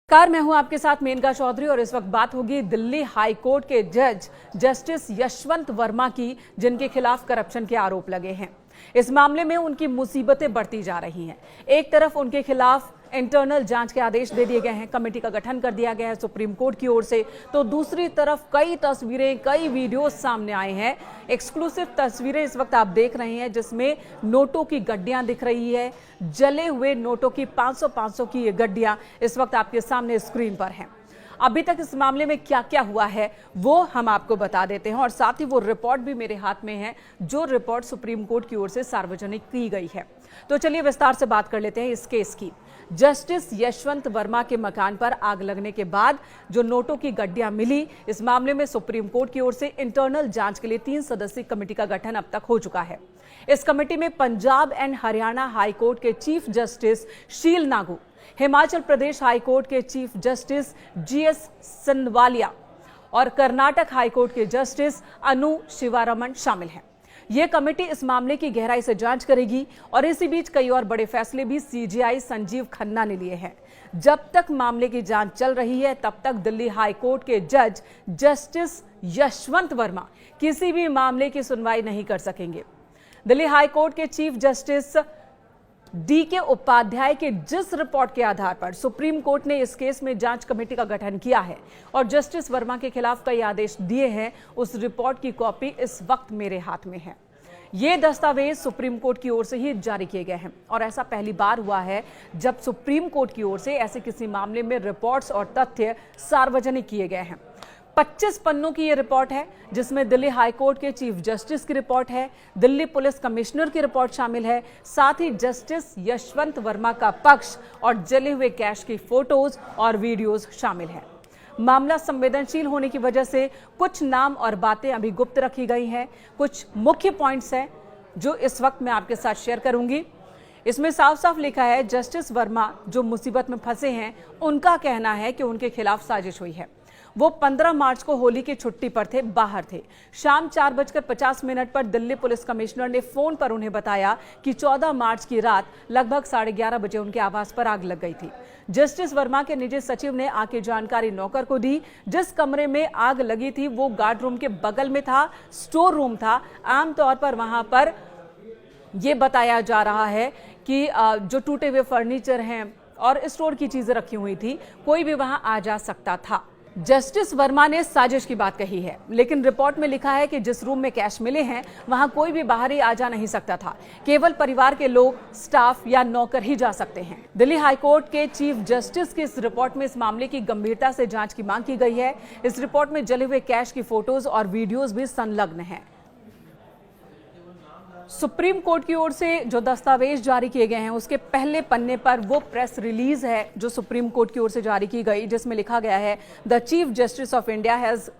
Car मैं हूं आपके साथ मेनका चौधरी और इस वक्त बात होगी दिल्ली हाई कोर्ट के जज जस्टिस यशवंत वर्मा की, जिनके खिलाफ करप्शन के आरोप लगे हैं। इस मामले में उनकी मुसीबतें बढ़ती जा रही हैं। एक तरफ उनके खिलाफ इंटरनल जांच के आदेश दे दिए गए हैं, कमेटी का गठन कर दिया गया है सुप्रीम कोर्ट की ओर से, तो दूसरी तरफ कई तस्वीरें, कई वीडियोस सामने आए हैं। एक्सक्लूसिव तस्वीरें इस वक्त आप देख रहे हैं, जिसमें नोटों की गड्डियां दिख रही है। जले हुए नोटों की 500 की ये गड्डियां इस वक्त आपके सामने स्क्रीन पर हैं। अभी तक इस मामले में क्या क्या हुआ है वो हम आपको बता देते हैं, और साथ ही वो रिपोर्ट भी मेरे हाथ में है, जो रिपोर्ट सुप्रीम कोर्ट की ओर से सार्वजनिक की गई है। तो चलिए विस्तार से बात कर लेते हैं इस केस की। जस्टिस यशवंत वर्मा के मकान पर आग लगने के बाद जो नोटों की गड्डियां मिली, इस मामले में सुप्रीम कोर्ट की ओर से इंटरनल जांच के लिए 3 सदस्यीय कमेटी का गठन अब तक हो चुका है। इस कमेटी में Punjab and Haryana high court के चीफ जस्टिस शील नागू, हिमाचल प्रदेश हाई कोर्ट के चीफ जस्टिस जीएस संदवालिया और कर्नाटक हाई कोर्ट के जस्टिस अनु शिवारमण शामिल हैं। यह कमेटी इस मामले की गहराई से जांच करेगी, और इसी बीच कई और बड़े फैसले भी सीजेआई संजीव खन्ना ने लिए हैं। जब तक मामले की जांच चल रही है, तब तक दिल्ली हाई कोर्ट के जज जस्टिस यशवंत वर्मा किसी भी मामले की सुनवाई नहीं कर सकेंगे। दिल्ली हाई कोर्ट के चीफ जस्टिस DK उपाध्याय के जिस रिपोर्ट के आधार पर सुप्रीम कोर्ट ने इस केस में जांच कमेटी का गठन किया है और जस्टिस वर्मा के खिलाफ कई आदेश दिए हैं, उस रिपोर्ट की कॉपी इस वक्त मेरे हाथ में है। ये दस्तावेज सुप्रीम कोर्ट की ओर से ही जारी किए गए हैं, और ऐसा पहली बार हुआ है जब सुप्रीम कोर्ट की ओर से ऐसे किसी मामले में रिपोर्ट्स और तथ्य सार्वजनिक किए गए हैं। 25 पन्नों की यह रिपोर्ट है, जिसमें दिल्ली हाई कोर्ट के चीफ जस्टिस की रिपोर्ट है, दिल्ली पुलिस कमिश्नर की रिपोर्ट शामिल है, साथ ही जस्टिस यशवंत वर्मा का पक्ष और जले हुए कैश की फोटोज और वीडियोज शामिल है। मामला संवेदनशील होने की वजह से कुछ नाम और बातें अभी गुप्त रखी गई हैं। कुछ मुख्य पॉइंट्स हैं जो इस वक्त मैं आपके साथ शेयर करूंगी। इसमें साफ साफ लिखा है, जस्टिस वर्मा जो मुसीबत में फंसे हैं, उनका कहना है कि उनके खिलाफ साजिश हुई है। वो 15 मार्च को होली की छुट्टी पर थे, बाहर थे। शाम 4:50 पर दिल्ली पुलिस कमिश्नर ने फोन पर उन्हें बताया कि 14 मार्च की रात लगभग 11:30 बजे उनके आवास पर आग लग गई थी। जस्टिस वर्मा के निजी सचिव ने आके जानकारी नौकर को दी। जिस कमरे में आग लगी थी वो गार्ड रूम के बगल में था, स्टोर रूम था। आमतौर पर वहां पर यह बताया जा रहा है कि जो टूटे हुए फर्नीचर हैं और स्टोर की चीजें रखी हुई थी, कोई भी वहां आ जा सकता था। जस्टिस वर्मा ने साजिश की बात कही है, लेकिन रिपोर्ट में लिखा है कि जिस रूम में कैश मिले हैं वहां कोई भी बाहरी आ जा नहीं सकता था, केवल परिवार के लोग, स्टाफ या नौकर ही जा सकते हैं। दिल्ली हाई कोर्ट के चीफ जस्टिस की इस रिपोर्ट में इस मामले की गंभीरता से जांच की मांग की गई है। इस रिपोर्ट में जले हुए कैश की फोटोज और वीडियोज भी संलग्न हैं। सुप्रीम कोर्ट की ओर से जो दस्तावेज जारी किए गए हैं, उसके पहले पन्ने पर वो प्रेस रिलीज है जो सुप्रीम कोर्ट की ओर से जारी की गई, जिसमें लिखा गया है, the chief justice of India has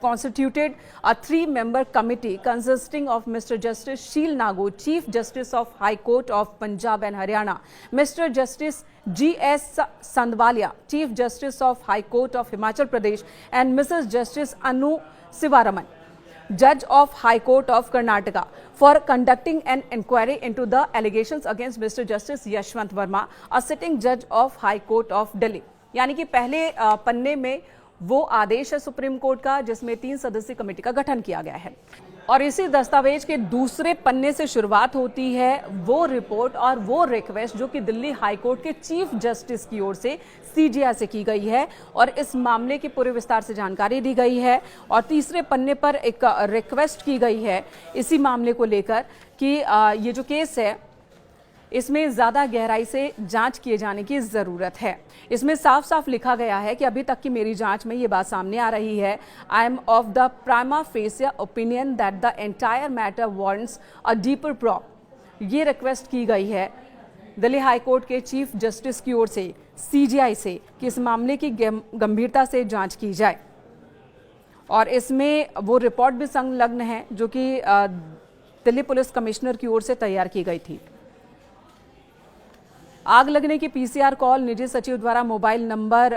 constituted a 3-member committee consisting of Mr. Justice Sheel Nagu, Chief Justice of High Court of Punjab and Haryana, Mr. Justice G.S. Sandwalia, Chief Justice of High Court of Himachal Pradesh, and Mrs. Justice Anu Sivaraman, Judge of High Court of Karnataka, for conducting an inquiry into the allegations against Mr. Justice Yashwant Verma, a sitting judge of High Court of Delhi। यानी कि पहले पन्ने में वो आदेश है supreme court का, जिसमें 3 सदस्यीय कमेटी का गठन किया गया है, और इसी दस्तावेज के दूसरे पन्ने से शुरुआत होती है वो रिपोर्ट और वो रिक्वेस्ट जो कि दिल्ली हाई कोर्ट के चीफ जस्टिस की ओर से सीजीआई से की गई है, और इस मामले की पूरे विस्तार से जानकारी दी गई है। और तीसरे पन्ने पर एक रिक्वेस्ट की गई है इसी मामले को लेकर कि ये जो केस है इसमें ज्यादा गहराई से जांच किए जाने की जरूरत है। इसमें साफ साफ लिखा गया है कि अभी तक की मेरी जांच में ये बात सामने आ रही है, I am of the prima fascia opinion that the entire matter warrants a deeper probe. ये रिक्वेस्ट की गई है दिल्ली हाई कोर्ट के चीफ जस्टिस की ओर से सीजीआई से कि इस मामले की गंभीरता से जांच की जाए, और इसमें वो रिपोर्ट भी संलग्न है जो कि दिल्ली पुलिस कमिश्नर की ओर से तैयार की गई थी। आग लगने की पीसीआर कॉल निजी सचिव द्वारा मोबाइल नंबर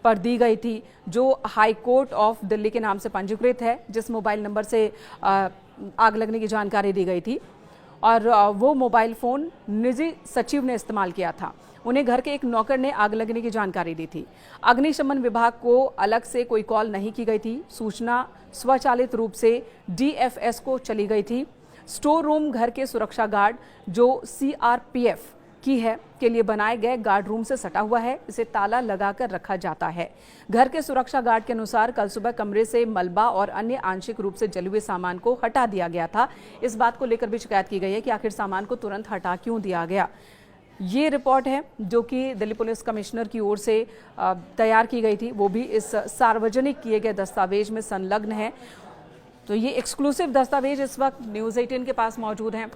पर दी गई थी, जो हाई कोर्ट ऑफ दिल्ली के नाम से पंजीकृत है, जिस मोबाइल नंबर से आग लगने की जानकारी दी गई थी, और वो मोबाइल फ़ोन निजी सचिव ने इस्तेमाल किया था। उन्हें घर के एक नौकर ने आग लगने की जानकारी दी थी। अग्निशमन विभाग को अलग से कोई कॉल नहीं की गई थी। सूचना स्वचालित रूप से DFS को चली गई थी। स्टोर रूम घर के सुरक्षा गार्ड जो CRPF की है के लिए बनाए गए गार्ड रूम से सटा हुआ है। इसे ताला लगाकर रखा जाता है। घर के सुरक्षा गार्ड के अनुसार कल सुबह कमरे से मलबा और अन्य आंशिक रूप से जले हुए सामान को हटा दिया गया था। इस बात को लेकर भी शिकायत की गई है कि आखिर सामान को तुरंत हटा क्यों दिया गया। ये रिपोर्ट है जो कि दिल्ली पुलिस कमिश्नर की ओर से तैयार की गई थी, वो भी इस सार्वजनिक किए गए दस्तावेज में संलग्न है। तो ये एक्सक्लूसिव दस्तावेज इस वक्त न्यूज़ 18 के पास मौजूद हैं।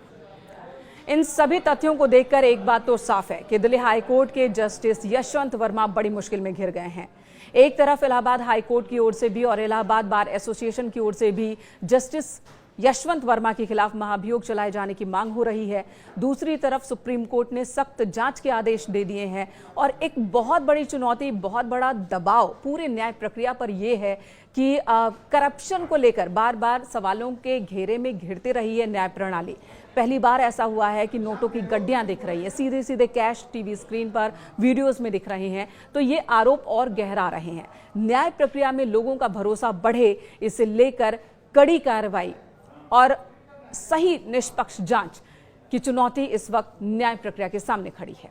इन सभी तथ्यों को देखकर एक बात तो साफ है कि दिल्ली हाई कोर्ट के जस्टिस यशवंत वर्मा बड़ी मुश्किल में घिर गए हैं। एक तरफ इलाहाबाद हाई कोर्ट की ओर से भी और इलाहाबाद बार एसोसिएशन की ओर से भी जस्टिस यशवंत वर्मा के खिलाफ महाभियोग चलाए जाने की मांग हो रही है। दूसरी तरफ सुप्रीम कोर्ट ने सख्त जांच के आदेश दे दिए हैं और एक बहुत बड़ी चुनौती, बहुत बड़ा दबाव पूरे न्याय प्रक्रिया पर यह है कि करप्शन को लेकर बार बार सवालों के घेरे में घिरती रही है न्याय प्रणाली। पहली बार ऐसा हुआ है कि नोटों की गड्डियां दिख रही है, सीधे सीधे कैश टीवी स्क्रीन पर वीडियोस में दिख रहे हैं। तो ये आरोप और गहरा रहे हैं। न्याय प्रक्रिया में लोगों का भरोसा बढ़े, इसे लेकर कड़ी कार्रवाई और सही निष्पक्ष जांच की चुनौती इस वक्त न्याय प्रक्रिया के सामने खड़ी है।